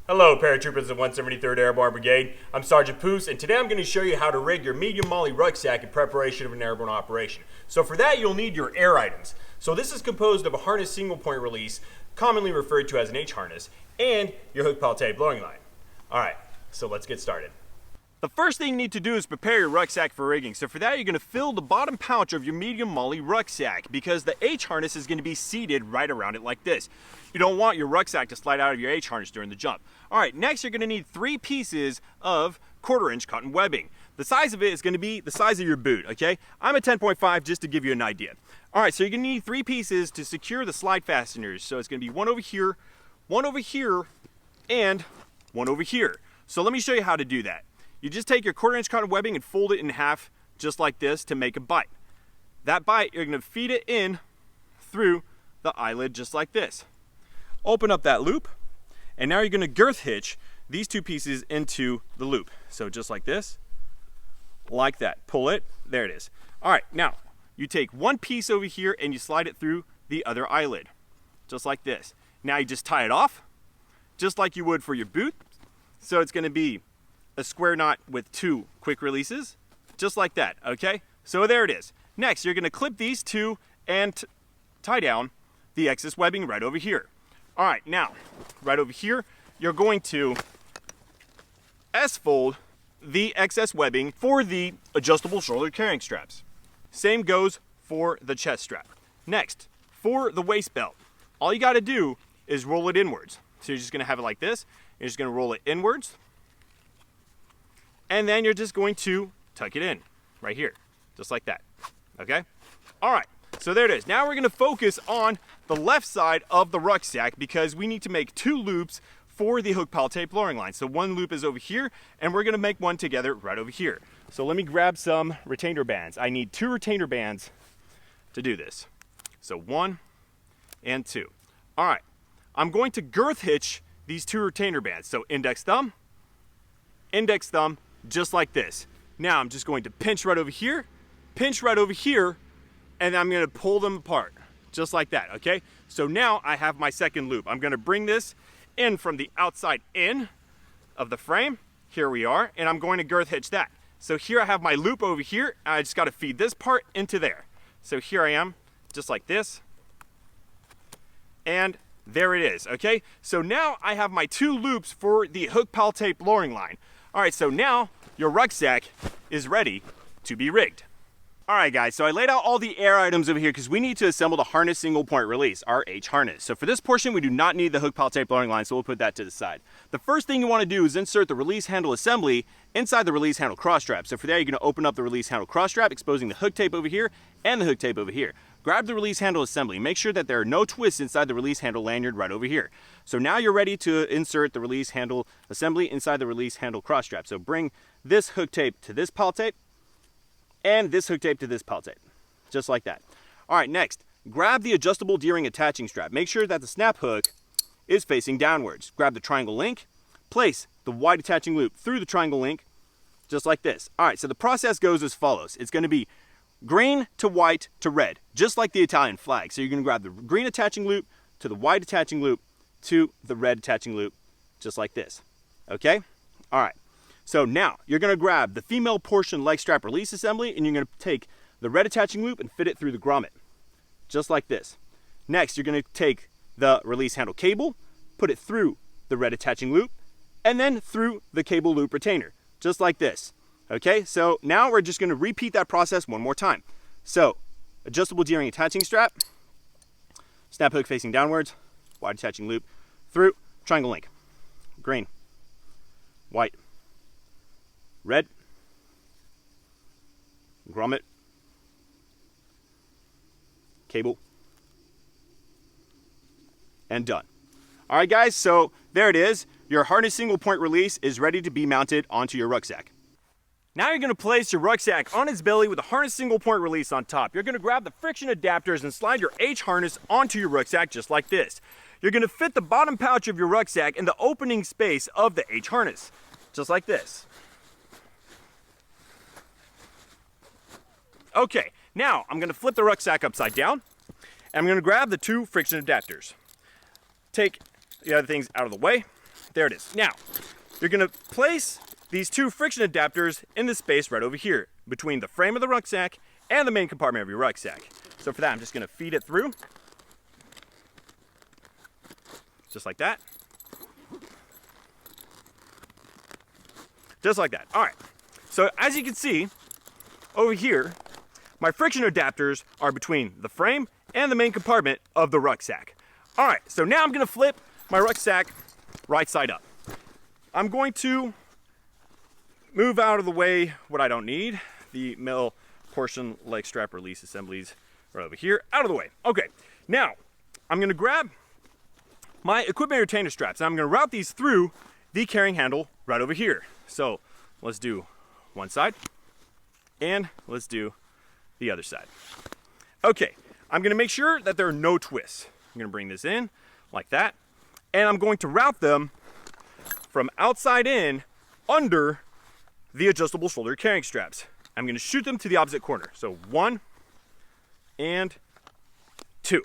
Hello, Paratroopers of 173rd Airborne Brigade. I'm Sergeant Poos, and today I'm going to show you how to rig your medium Molle rucksack in preparation of an airborne operation. So for that, you'll need your air items. So this is composed of a harness single point release, commonly referred to as an H harness, and your hook pal tape blowing line. Alright, so let's get started. The first thing you need to do is prepare your rucksack for rigging. So for that, you're going to fill the bottom pouch of your medium Molle rucksack because the H harness is going to be seated right around it like this. You don't want your rucksack to slide out of your H harness during the jump. All right, next you're going to need 3 pieces of 1/4-inch cotton webbing. The size of it is going to be the size of your boot, okay? I'm a 10.5 just to give you an idea. All right, so you're going to need 3 pieces to secure the slide fasteners. So it's going to be one over here, and one over here. So let me show you how to do that. You just take your 1/4-inch cotton webbing and fold it in half just like this to make a bite. That bite, you're going to feed it in through the eyelid just like this. Open up that loop, and now you're going to girth hitch these 2 pieces into the loop. So just like this, like that. Pull it, there it is. All right, now you take one piece over here and you slide it through the other eyelid, just like this. Now you just tie it off, just like you would for your boot. So it's going to be a square knot with 2 quick releases, just like that, okay? So there it is. Next, you're going to clip these 2 and tie down the excess webbing right over here. All right, now, right over here, you're going to S-fold the excess webbing for the adjustable shoulder carrying straps. Same goes for the chest strap. Next, for the waist belt, all you got to do is roll it inwards. So you're just going to have it like this. You're just going to roll it inwards. And then you're just going to tuck it in right here, just like that, okay? All right, so there it is. Now we're gonna focus on the left side of the rucksack because we need to make 2 loops for the hook pal tape lowering line. So one loop is over here, and we're gonna make one together right over here. So let me grab some retainer bands. I need 2 retainer bands to do this. So 1 and 2. All right, I'm going to girth hitch these 2 retainer bands. So index thumb, just like this. Now I'm just going to pinch right over here, and I'm going to pull them apart, just like that, okay? So now I have my second loop. I'm going to bring this in from the outside in of the frame. Here we are, and I'm going to girth hitch that. So here I have my loop over here. I just got to feed this part into there. So here I am, just like this, and there it is, okay? So now I have my 2 loops for the hook pal tape lowering line. All right, so now your rucksack is ready to be rigged. All right, guys, so I laid out all the air items over here because we need to assemble the harness single point release, our H harness. So for this portion, we do not need the hook pal tape lowering line, so we'll put that to the side. The first thing you want to do is insert the release handle assembly inside the release handle cross strap. So for that, you're going to open up the release handle cross strap, exposing the hook tape over here and the hook tape over here. Grab the release handle assembly. Make sure that there are no twists inside the release handle lanyard right over here. So now you're ready to insert the release handle assembly inside the release handle cross strap. So bring this hook tape to this pal tape and this hook tape to this pal tape, just like that. All right, next, grab the adjustable D-ring attaching strap. Make sure that the snap hook is facing downwards. Grab the triangle link, place the wide attaching loop through the triangle link, just like this. All right, so the process goes as follows. It's going to be green to white to red, just like the Italian flag. So you're going to grab the green attaching loop to the white attaching loop to the red attaching loop, just like this, okay? All right, so now you're going to grab the female portion leg strap release assembly, and you're going to take the red attaching loop and fit it through the grommet, just like this. Next, you're going to take the release handle cable, put it through the red attaching loop, and then through the cable loop retainer, just like this. Okay, so now we're just going to repeat that process one more time. So, adjustable D-ring attaching strap, snap hook facing downwards, wide attaching loop, through, triangle link, green, white, red, grommet, cable, and done. All right, guys, so there it is. Your harness single point release is ready to be mounted onto your rucksack. Now you're going to place your rucksack on its belly with a harness single point release on top. You're going to grab the friction adapters and slide your H harness onto your rucksack just like this. You're going to fit the bottom pouch of your rucksack in the opening space of the H harness, just like this. Okay, now I'm going to flip the rucksack upside down, and I'm going to grab the 2 friction adapters. Take the other things out of the way, There it is. Now, you're gonna place these two friction adapters in the space right over here between the frame of the rucksack and the main compartment of your rucksack. So for that, I'm just gonna feed it through. Just like that. Just like that. All right. So as you can see, over here, my friction adapters are between the frame and the main compartment of the rucksack. All right, so now I'm gonna flip my rucksack right side up. I'm going to move out of the way what I don't need. The middle portion leg strap release assemblies right over here, out of the way. Okay, now I'm gonna grab my equipment retainer straps and I'm gonna route these through the carrying handle right over here. So let's do one side and let's do the other side. Okay, I'm gonna make sure that there are no twists. I'm gonna bring this in like that, and I'm going to route them from outside in under the adjustable shoulder carrying straps. I'm gonna shoot them to the opposite corner. So 1 and 2.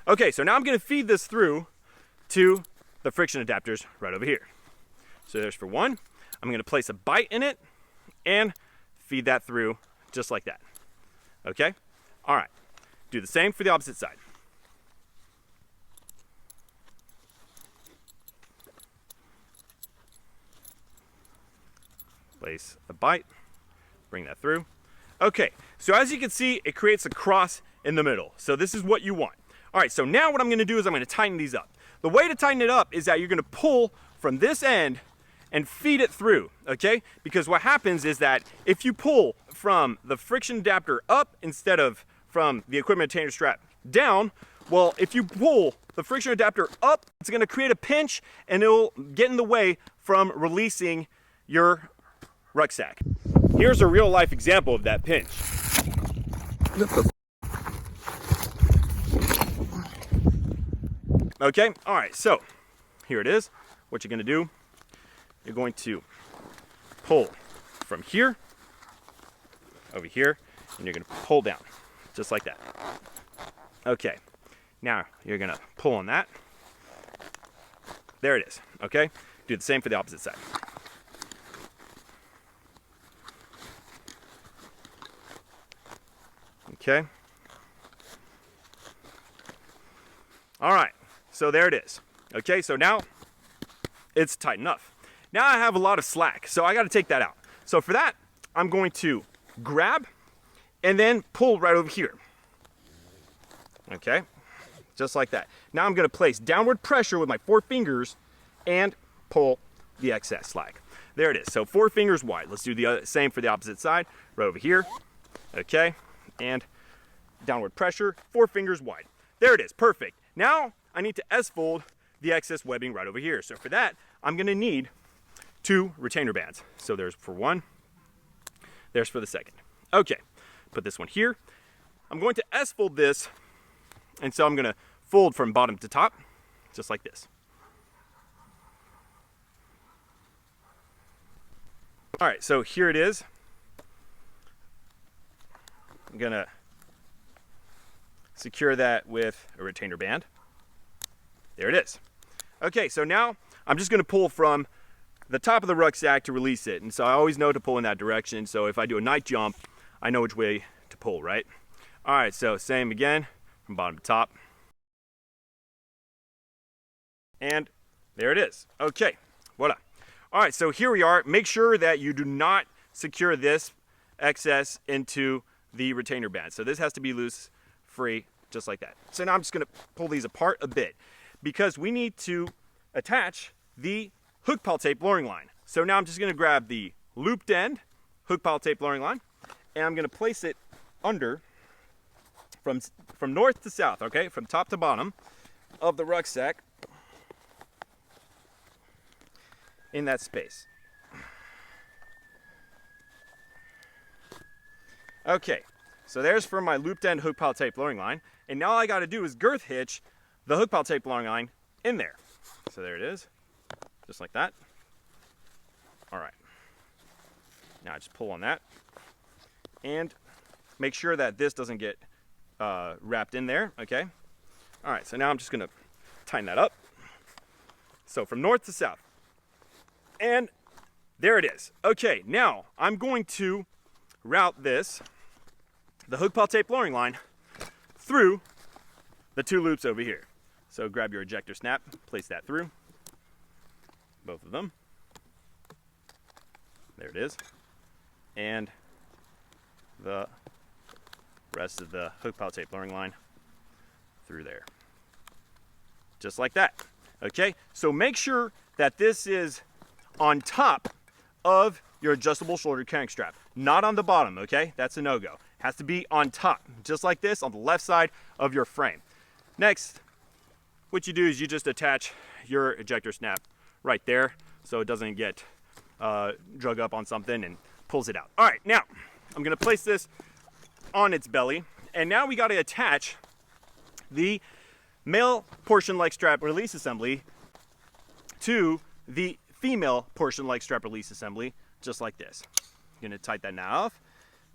Okay, so now I'm gonna feed this through to the friction adapters right over here. So there's for 1. I'm gonna place a bite in it and feed that through just like that. Okay? All right. Do the same for the opposite side. Place a bite, bring that through. Okay, so as you can see, it creates a cross in the middle. So this is what you want. All right, so now what I'm gonna do is I'm gonna tighten these up. The way to tighten it up is that you're gonna pull from this end and feed it through, okay? Because what happens is that if you pull from the friction adapter up instead of from the equipment retainer strap down, well, if you pull the friction adapter up, it's gonna create a pinch and it'll get in the way from releasing your rucksack. Here's a real life example of that pinch. Okay, all right, so here it is. What you're gonna do, you're going to pull from here, over here, and you're gonna pull down, just like that. Okay, now you're gonna pull on that. There it is, okay? Do the same for the opposite side. Okay. All right, so there it is. Okay, so now it's tight enough. Now I have a lot of slack, so I gotta take that out. So for that, I'm going to grab and then pull right over here. Okay, just like that. Now I'm gonna place downward pressure with my 4 fingers and pull the excess slack. There it is, so 4 fingers wide. Let's do the same for the opposite side, right over here. Okay, and downward pressure, 4 fingers wide. There it is, perfect. Now I need to S-fold the excess webbing right over here. So for that, I'm gonna need 2 retainer bands. So there's for 1, there's for the second. Okay, put this one here. I'm going to S-fold this, and so I'm gonna fold from bottom to top, just like this. All right, so here it is. I'm gonna secure that with a retainer band. There it is. Okay, so now I'm just gonna pull from the top of the rucksack to release it. And so I always know to pull in that direction. So if I do a night jump, I know which way to pull, right? All right, so same again, from bottom to top. And there it is. Okay, voila. All right, so here we are. Make sure that you do not secure this excess into the retainer band. So this has to be loose, free, just like that. So now I'm just gonna pull these apart a bit because we need to attach the hook pile tape lowering line. So now I'm just gonna grab the looped end hook pile tape lowering line and I'm gonna place it under from north to south, okay? From top to bottom of the rucksack in that space. Okay, so there's for my looped end hook pile tape lowering line. And now all I gotta do is girth hitch the hook pile tape lowering line in there. So there it is, just like that. All right, now I just pull on that and make sure that this doesn't get wrapped in there, okay? All right, so now I'm just gonna tighten that up. So from north to south, And there it is. Okay, now I'm going to route the hook pile tape lowering line through the 2 loops over here. So grab your ejector snap, place that through, both of them. There it is. And the rest of the hook pile tape lowering line through there. Just like that. Okay, so make sure that this is on top of your adjustable shoulder carrying strap, not on the bottom, okay? That's a no-go. Has to be on top, just like this, on the left side of your frame. Next, what you do is you just attach your ejector snap right there so it doesn't get drug up on something and pulls it out. All right, now I'm gonna place this on its belly, and now we gotta attach the male portion leg strap release assembly to the female portion leg strap release assembly, just like this. You're gonna tighten that now off,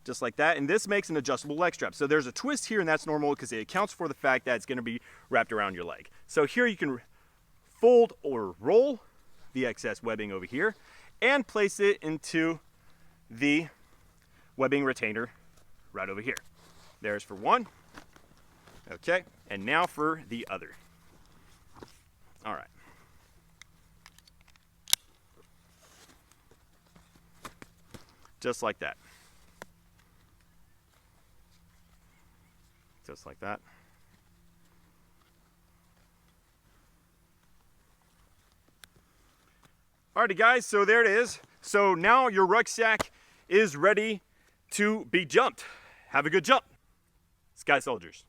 just like that, and this makes an adjustable leg strap. So there's a twist here, and that's normal because it accounts for the fact that it's gonna be wrapped around your leg. So here you can fold or roll the excess webbing over here and place it into the webbing retainer right over here. There's for one. Okay, and now for the other. All right. Just like that. Just like that. Alrighty guys, so there it is. So now your rucksack is ready to be jumped. Have a good jump, Sky Soldiers.